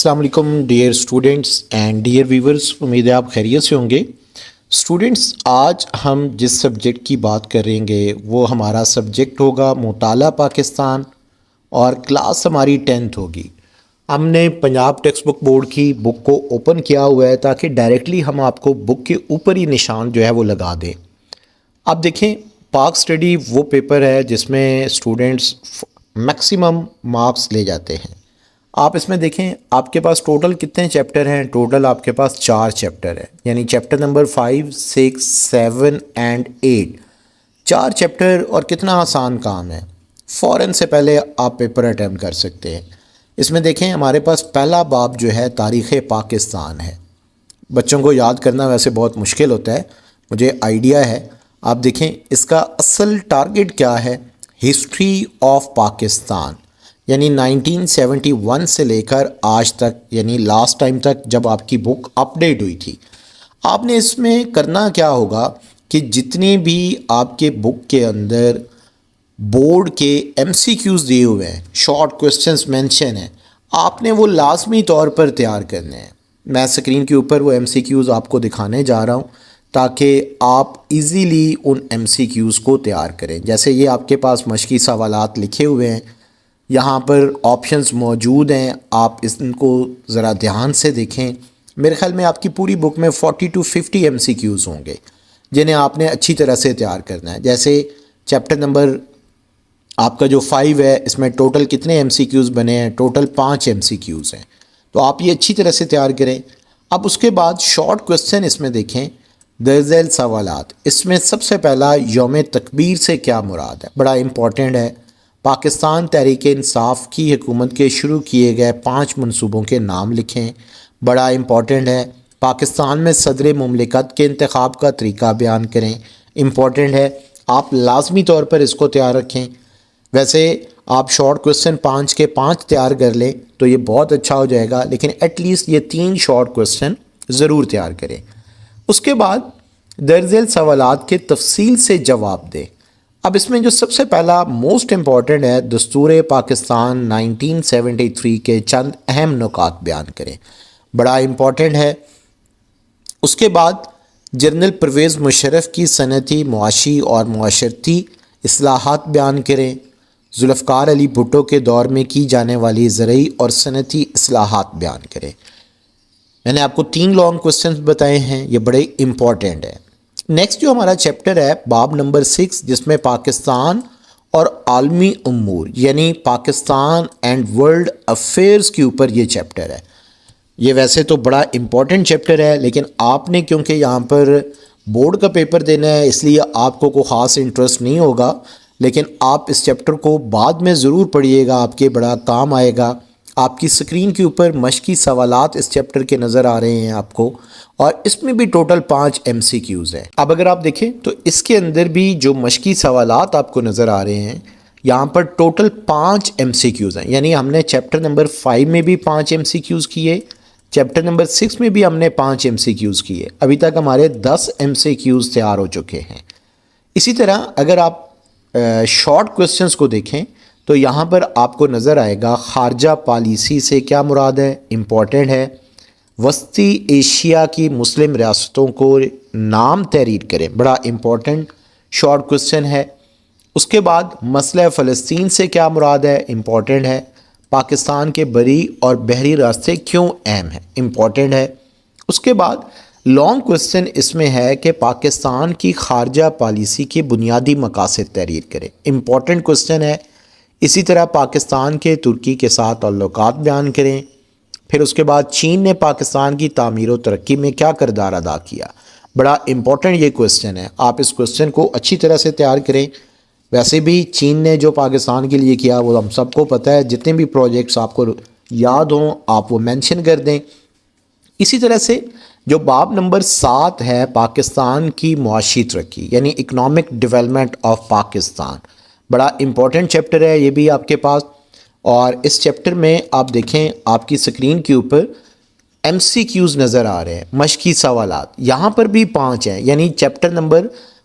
السلام علیکم dear students and dear viewers, امید ہے آپ خیریت سے ہوں گے۔ اسٹوڈنٹس، آج ہم جس سبجیکٹ کی بات کریں گے وہ ہمارا سبجیکٹ ہوگا مطالعہ پاکستان، اور کلاس ہماری 10th ہوگی۔ ہم نے پنجاب ٹیکسٹ بک بورڈ کی بک کو اوپن کیا ہوا ہے تاکہ ڈائریکٹلی ہم آپ کو بک کے اوپر ہی نشان جو ہے وہ لگا دیں۔ آپ دیکھیں، پاک اسٹڈی وہ پیپر ہے جس میں اسٹوڈنٹس میکسیمم مارکس لے جاتے ہیں۔ آپ اس میں دیکھیں، آپ کے پاس ٹوٹل کتنے چیپٹر ہیں؟ ٹوٹل آپ کے پاس 4 چیپٹر ہیں، یعنی چیپٹر نمبر 5، 6، 7 اینڈ 8۔ 4 چیپٹر اور کتنا آسان کام ہے، فوراً سے پہلے آپ پیپر اٹیمپٹ کر سکتے ہیں۔ اس میں دیکھیں، ہمارے پاس پہلا باب جو ہے تاریخ پاکستان ہے۔ بچوں کو یاد کرنا ویسے بہت مشکل ہوتا ہے، مجھے آئیڈیا ہے۔ آپ دیکھیں، اس کا اصل ٹارگٹ کیا ہے؟ ہسٹری آف پاکستان، یعنی 1971 سے لے کر آج تک، یعنی لاسٹ ٹائم تک جب آپ کی بک اپ ڈیٹ ہوئی تھی۔ آپ نے اس میں کرنا کیا ہوگا کہ جتنی بھی آپ کے بک کے اندر بورڈ کے MCQs دیے ہوئے ہیں، شارٹ کوسچنز مینشن ہیں، آپ نے وہ لازمی طور پر تیار کرنے ہیں۔ میں اسکرین کے اوپر وہ MCQs آپ کو دکھانے جا رہا ہوں تاکہ آپ ایزیلی ان MCQs کو تیار کریں۔ جیسے یہ آپ کے پاس مشقی سوالات لکھے ہوئے ہیں، یہاں پر آپشنز موجود ہیں، آپ ان کو ذرا دھیان سے دیکھیں۔ میرے خیال میں آپ کی پوری بک میں 40 to 50 MCQs ہوں گے جنہیں آپ نے اچھی طرح سے تیار کرنا ہے۔ جیسے چیپٹر نمبر آپ کا جو 5 ہے، اس میں ٹوٹل کتنے MCQs بنے ہیں؟ ٹوٹل 5 MCQs ہیں، تو آپ یہ اچھی طرح سے تیار کریں۔ اب اس کے بعد شارٹ کوسچن اس میں دیکھیں، درج ذیل سوالات۔ اس میں سب سے پہلا یوم تکبیر سے کیا مراد ہے؟ بڑا امپورٹنٹ ہے۔ پاکستان تحریک انصاف کی حکومت کے شروع کیے گئے 5 منصوبوں کے نام لکھیں، بڑا امپورٹنٹ ہے۔ پاکستان میں صدر مملکت کے انتخاب کا طریقہ بیان کریں، امپورٹنٹ ہے، آپ لازمی طور پر اس کو تیار رکھیں۔ ویسے آپ شارٹ کوسچن 5 کے 5 تیار کر لیں تو یہ بہت اچھا ہو جائے گا، لیکن ایٹ لیسٹ یہ 3 شارٹ کوسچن ضرور تیار کریں۔ اس کے بعد درج ذیل سوالات کے تفصیل سے جواب دیں۔ اب اس میں جو سب سے پہلا موسٹ امپورٹنٹ ہے، دستور پاکستان 1973 کے چند اہم نکات بیان کریں، بڑا امپورٹنٹ ہے۔ اس کے بعد جنرل پرویز مشرف کی صنعتی، معاشی اور معاشرتی اصلاحات بیان کریں۔ ذوالفقار علی بھٹو کے دور میں کی جانے والی زرعی اور صنعتی اصلاحات بیان کریں۔ میں نے آپ کو 3 لانگ کوسچنز بتائے ہیں، یہ بڑے امپورٹنٹ ہیں۔ نیکسٹ جو ہمارا چیپٹر ہے، باب نمبر 6، جس میں پاکستان اور عالمی امور، یعنی پاکستان اینڈ ورلڈ افیئرز کے اوپر یہ چیپٹر ہے۔ یہ ویسے تو بڑا امپورٹنٹ چیپٹر ہے، لیکن آپ نے کیونکہ یہاں پر بورڈ کا پیپر دینا ہے، اس لیے آپ کو کوئی خاص انٹرسٹ نہیں ہوگا، لیکن آپ اس چیپٹر کو بعد میں ضرور پڑھیے گا، آپ کے بڑا کام آئے گا۔ آپ کی سکرین کے اوپر مشقی سوالات اس چیپٹر کے نظر آ رہے ہیں آپ کو، اور اس میں بھی ٹوٹل 5 MCQs ہیں۔ اب اگر آپ دیکھیں تو اس کے اندر بھی جو مشقی سوالات آپ کو نظر آ رہے ہیں، یہاں پر ٹوٹل 5 MCQs ہیں، یعنی ہم نے چیپٹر نمبر 5 میں بھی 5 MCQs کیے، چیپٹر نمبر 6 میں بھی ہم نے 5 MCQs کیے، ابھی تک ہمارے 10 MCQs تیار ہو چکے ہیں۔ اسی طرح اگر آپ شارٹ کوسچنز کو دیکھیں تو یہاں پر آپ کو نظر آئے گا، خارجہ پالیسی سے کیا مراد ہے؟ امپورٹنٹ ہے۔ وسطی ایشیا کی مسلم ریاستوں کو نام تحریر کریں، بڑا امپورٹنٹ شارٹ کوسچن ہے۔ اس کے بعد مسئلہ فلسطین سے کیا مراد ہے؟ امپورٹنٹ ہے۔ پاکستان کے بری اور بحری راستے کیوں اہم ہیں؟ امپورٹنٹ ہے۔ اس کے بعد لانگ کوسچن اس میں ہے کہ پاکستان کی خارجہ پالیسی کے بنیادی مقاصد تحریر کریں، امپورٹنٹ کوسچن ہے۔ اسی طرح پاکستان کے ترکی کے ساتھ تعلقات بیان کریں۔ پھر اس کے بعد چین نے پاکستان کی تعمیر و ترقی میں کیا کردار ادا کیا؟ بڑا امپورٹنٹ یہ کوسچن ہے، آپ اس کوسچن کو اچھی طرح سے تیار کریں۔ ویسے بھی چین نے جو پاکستان کے لیے کیا وہ ہم سب کو پتہ ہے، جتنے بھی پروجیکٹس آپ کو یاد ہوں آپ وہ مینشن کر دیں۔ اسی طرح سے جو باب نمبر 7 ہے، پاکستان کی معاشی ترقی، یعنی اکنامک ڈیولپمنٹ آف پاکستان، بڑا امپورٹنٹ چیپٹر ہے یہ بھی آپ کے پاس۔ اور اس چیپٹر میں آپ دیکھیں، آپ کی سکرین کے اوپر MCQs نظر آ رہے ہیں، مشقی سوالات، یہاں پر بھی 5 ہیں، یعنی چیپٹر نمبر